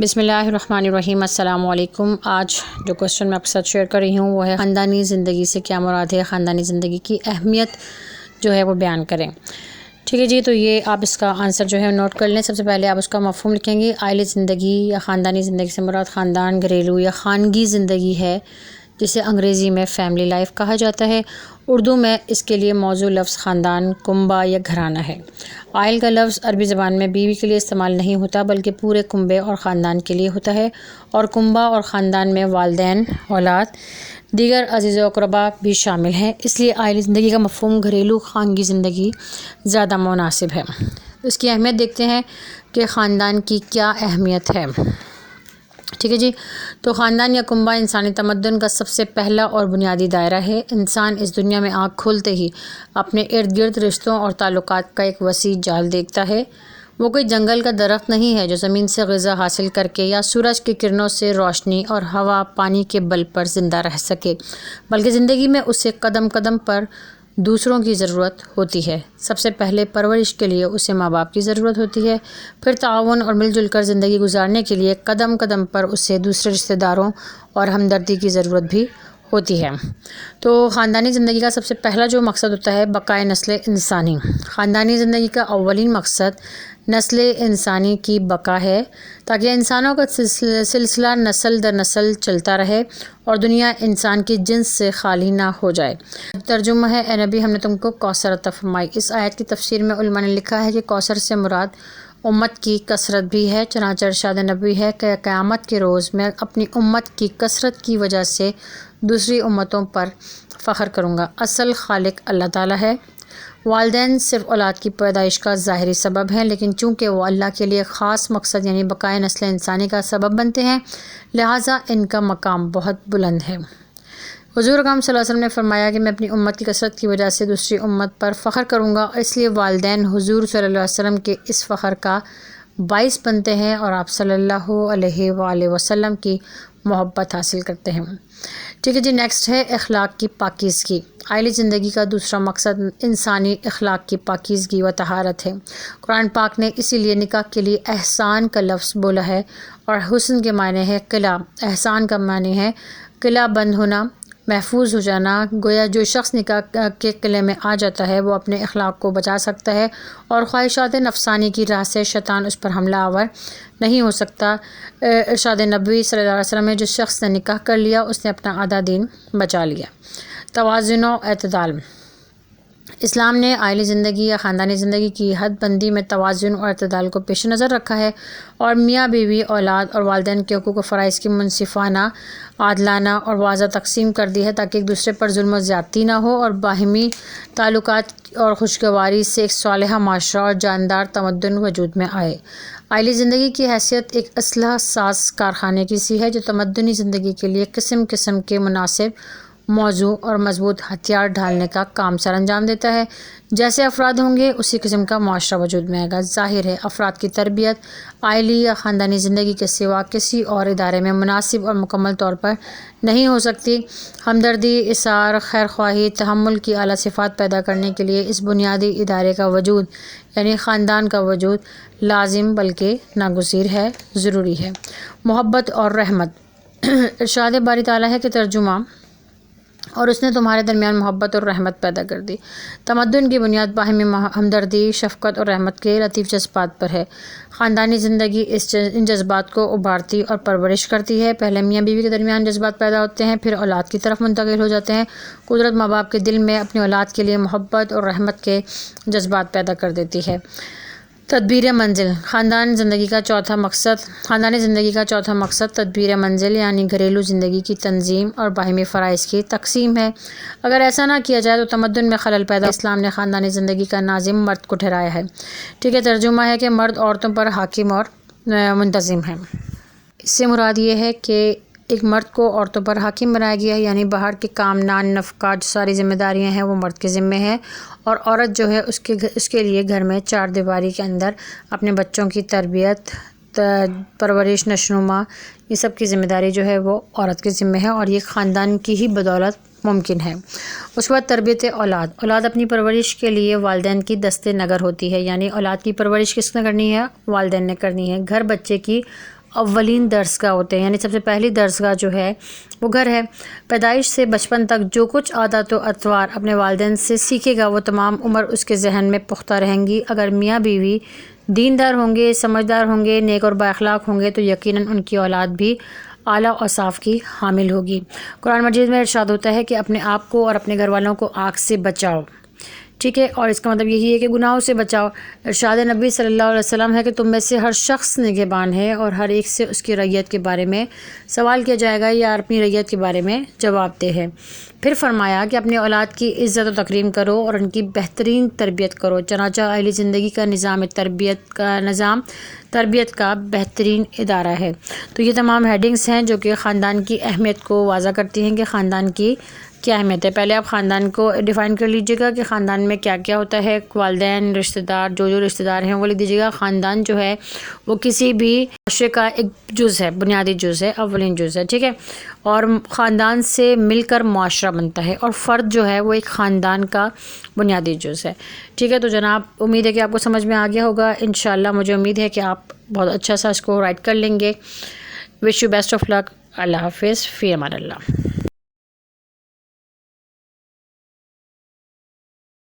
بسم اللہ الرحمن الرحیم۔ السلام علیکم۔ آج جو کوسچن میں آپ کے ساتھ شیئر کر رہی ہوں وہ ہے خاندانی زندگی سے کیا مراد ہے، خاندانی زندگی کی اہمیت جو ہے وہ بیان کریں۔ ٹھیک ہے جی، تو یہ آپ اس کا آنسر جو ہے نوٹ کر لیں۔ سب سے پہلے آپ اس کا مفہوم لکھیں گے۔ عائلی زندگی یا خاندانی زندگی سے مراد خاندان، گھریلو یا خانگی زندگی ہے، جسے انگریزی میں فیملی لائف کہا جاتا ہے۔ اردو میں اس کے لیے موضوع لفظ خاندان، کنبہ یا گھرانہ ہے۔ عائل کا لفظ عربی زبان میں بیوی کے لیے استعمال نہیں ہوتا بلکہ پورے کنبے اور خاندان کے لیے ہوتا ہے، اور کنبہ اور خاندان میں والدین، اولاد، دیگر عزیز و اقربا بھی شامل ہیں، اس لیے عائلی زندگی کا مفہوم گھریلو خانگی زندگی زیادہ مناسب ہے۔ اس کی اہمیت دیکھتے ہیں کہ خاندان کی کیا اہمیت ہے۔ ٹھیک ہے جی، تو خاندان یا کنبہ انسانی تمدن کا سب سے پہلا اور بنیادی دائرہ ہے۔ انسان اس دنیا میں آنکھ کھولتے ہی اپنے ارد گرد رشتوں اور تعلقات کا ایک وسیع جال دیکھتا ہے۔ وہ کوئی جنگل کا درخت نہیں ہے جو زمین سے غذا حاصل کر کے یا سورج کی کرنوں سے روشنی اور ہوا پانی کے بل پر زندہ رہ سکے، بلکہ زندگی میں اسے قدم قدم پر دوسروں کی ضرورت ہوتی ہے۔ سب سے پہلے پرورش کے لیے اسے ماں باپ کی ضرورت ہوتی ہے، پھر تعاون اور مل جل کر زندگی گزارنے کے لیے قدم قدم پر اسے دوسرے رشتہ داروں اور ہمدردی کی ضرورت بھی ہوتی ہے۔ تو خاندانی زندگی کا سب سے پہلا جو مقصد ہوتا ہے بقائے نسل انسانی۔ خاندانی زندگی کا اولین مقصد نسل انسانی کی بقا ہے، تاکہ انسانوں کا سلسلہ نسل در نسل چلتا رہے اور دنیا انسان کی جنس سے خالی نہ ہو جائے۔ ترجمہ ہے: اے نبی، ہم نے تم کو کوثر عطا فرمائی۔ اس آیت کی تفسیر میں علماء نے لکھا ہے کہ کوثر سے مراد امت کی کثرت بھی ہے، چنانچہ ارشاد نبوی ہے کہ قیامت کے روز میں اپنی امت کی کثرت کی وجہ سے دوسری امتوں پر فخر کروں گا۔ اصل خالق اللہ تعالیٰ ہے۔ والدین صرف اولاد کی پیدائش کا ظاہری سبب ہیں، لیکن چونکہ وہ اللہ کے لیے خاص مقصد یعنی بقائے نسل انسانی کا سبب بنتے ہیں، لہٰذا ان کا مقام بہت بلند ہے۔ حضور اکرم صلی اللہ علیہ وسلم نے فرمایا کہ میں اپنی امت کی کثرت کی وجہ سے دوسری امت پر فخر کروں گا، اس لیے والدین حضور صلی اللہ علیہ وسلم کے اس فخر کا باعث بنتے ہیں اور آپ صلی اللہ علیہ وآلہ وسلم کی محبت حاصل کرتے ہیں۔ ٹھیک ہے جی، نیکسٹ ہے اخلاق کی پاکیزگی۔ عائلی زندگی کا دوسرا مقصد انسانی اخلاق کی پاکیزگی و طہارت ہے۔ قرآن پاک نے اسی لیے نکاح کے لیے احسان کا لفظ بولا ہے، اور حسن کے معنی ہے قلعہ، احسان کا معنی ہے قلعہ بند ہونا، محفوظ ہو جانا۔ گویا جو شخص نکاح کے قلعے میں آ جاتا ہے وہ اپنے اخلاق کو بچا سکتا ہے اور خواہشات نفسانی کی راہ سے شیطان اس پر حملہ آور نہیں ہو سکتا۔ ارشاد نبوی صلی اللہ علیہ وسلم میں جس شخص نے نکاح کر لیا اس نے اپنا آدھا دین بچا لیا۔ توازن و اعتدال۔ اسلام نے عائلی زندگی یا خاندانی زندگی کی حد بندی میں توازن اور اعتدال کو پیش نظر رکھا ہے، اور میاں بیوی، اولاد اور والدین کے حقوق و فرائض کی منصفانہ، عادلانہ اور واضح تقسیم کر دی ہے، تاکہ ایک دوسرے پر ظلم و زیادتی نہ ہو اور باہمی تعلقات اور خوشگواری سے ایک صالحہ معاشرہ اور جاندار تمدن وجود میں آئے۔ عائلی زندگی کی حیثیت ایک اصلاح ساز کارخانے کی سی ہے جو تمدنی زندگی کے لیے قسم قسم کے مناسب موضوع اور مضبوط ہتھیار ڈھالنے کا کام سر انجام دیتا ہے۔ جیسے افراد ہوں گے اسی قسم کا معاشرہ وجود میں آئے گا۔ ظاہر ہے افراد کی تربیت عائلی یا خاندانی زندگی کے سوا کسی اور ادارے میں مناسب اور مکمل طور پر نہیں ہو سکتی۔ ہمدردی، اثار، خیر خواہی، تحمل کی اعلیٰ صفات پیدا کرنے کے لیے اس بنیادی ادارے کا وجود یعنی خاندان کا وجود لازم بلکہ ناگزیر ہے، ضروری ہے۔ محبت اور رحمت۔ ارشاد باری تعالیٰ ہے کہ ترجمہ: اور اس نے تمہارے درمیان محبت اور رحمت پیدا کر دی۔ تمدن کی بنیاد باہمی ہمدردی، شفقت اور رحمت کے لطیف جذبات پر ہے۔ خاندانی زندگی ان جذبات کو ابھارتی اور پرورش کرتی ہے۔ پہلے میاں بیوی کے درمیان جذبات پیدا ہوتے ہیں، پھر اولاد کی طرف منتقل ہو جاتے ہیں۔ قدرت ماں باپ کے دل میں اپنی اولاد کے لیے محبت اور رحمت کے جذبات پیدا کر دیتی ہے۔ تدبیر منزل۔ خاندانی زندگی کا چوتھا مقصد تدبیر منزل یعنی گھریلو زندگی کی تنظیم اور باہمی فرائض کی تقسیم ہے۔ اگر ایسا نہ کیا جائے تو تمدن میں خلل پیدا ہوگا۔ اسلام نے خاندانی زندگی کا ناظم مرد کو ٹھہرایا ہے۔ ٹھیک ہے، ترجمہ ہے کہ مرد عورتوں پر حاکم اور منتظم ہے۔ اس سے مراد یہ ہے کہ ایک مرد کو عورتوں پر حاکم بنایا گیا ہے، یعنی باہر کے کام، نان، نفقہ، جو ساری ذمہ داریاں ہیں وہ مرد کے ذمے ہیں، اور عورت جو ہے اس کے لیے گھر میں چار دیواری کے اندر اپنے بچوں کی تربیت، پرورش، نشوونما، یہ سب کی ذمہ داری جو ہے وہ عورت کے ذمے ہے، اور یہ خاندان کی ہی بدولت ممکن ہے۔ اس کے بعد تربیت اولاد اپنی پرورش کے لیے والدین کی دست نگر ہوتی ہے، یعنی اولاد کی پرورش کس نے کرنی ہے؟ والدین نے کرنی ہے۔ گھر بچے کی اولین درسگاہ ہوتے ہیں، یعنی سب سے پہلی درسگاہ جو ہے وہ گھر ہے۔ پیدائش سے بچپن تک جو کچھ عادات و اطوار اپنے والدین سے سیکھے گا وہ تمام عمر اس کے ذہن میں پختہ رہیں گی۔ اگر میاں بیوی دیندار ہوں گے، سمجھدار ہوں گے، نیک اور بااخلاق ہوں گے تو یقیناً ان کی اولاد بھی اعلیٰ اوصاف کی حامل ہوگی۔ قرآن مجید میں ارشاد ہوتا ہے کہ اپنے آپ کو اور اپنے گھر والوں کو آگ سے بچاؤ، ٹھیک ہے، اور اس کا مطلب یہی ہے کہ گناہوں سے بچاؤ۔ ارشاد نبی صلی اللہ علیہ وسلم ہے کہ تم میں سے ہر شخص نگہبان ہے اور ہر ایک سے اس کی رعیت کے بارے میں سوال کیا جائے گا یا اپنی رعیت کے بارے میں جواب دہ ہے۔ پھر فرمایا کہ اپنی اولاد کی عزت و تکریم کرو اور ان کی بہترین تربیت کرو، چنانچہ اہلی زندگی کا نظام تربیت کا بہترین ادارہ ہے۔ تو یہ تمام ہیڈنگز ہیں جو کہ خاندان کی اہمیت کو واضح کرتی ہیں کہ خاندان کی کیا اہمیت ہے۔ پہلے آپ خاندان کو ڈیفائن کر لیجیے گا کہ خاندان میں کیا کیا ہوتا ہے۔ والدین، رشتہ دار، جو رشتہ دار ہیں وہ لکھ دیجیے گا۔ خاندان جو ہے وہ کسی بھی معاشرے کا ایک جز ہے، بنیادی جز ہے، اولین جز ہے، ٹھیک ہے، اور خاندان سے مل کر معاشرہ بنتا ہے، اور فرد جو ہے وہ ایک خاندان کا بنیادی جز ہے، ٹھیک ہے۔ تو جناب امید ہے کہ آپ کو سمجھ میں آ گیا ہوگا۔ انشاءاللہ مجھے امید ہے کہ آپ بہت اچھا سا اس کو رائٹ کر لیں گے۔ وش یو بیسٹ آف لک۔ اللہ حافظ، فی امان اللہ۔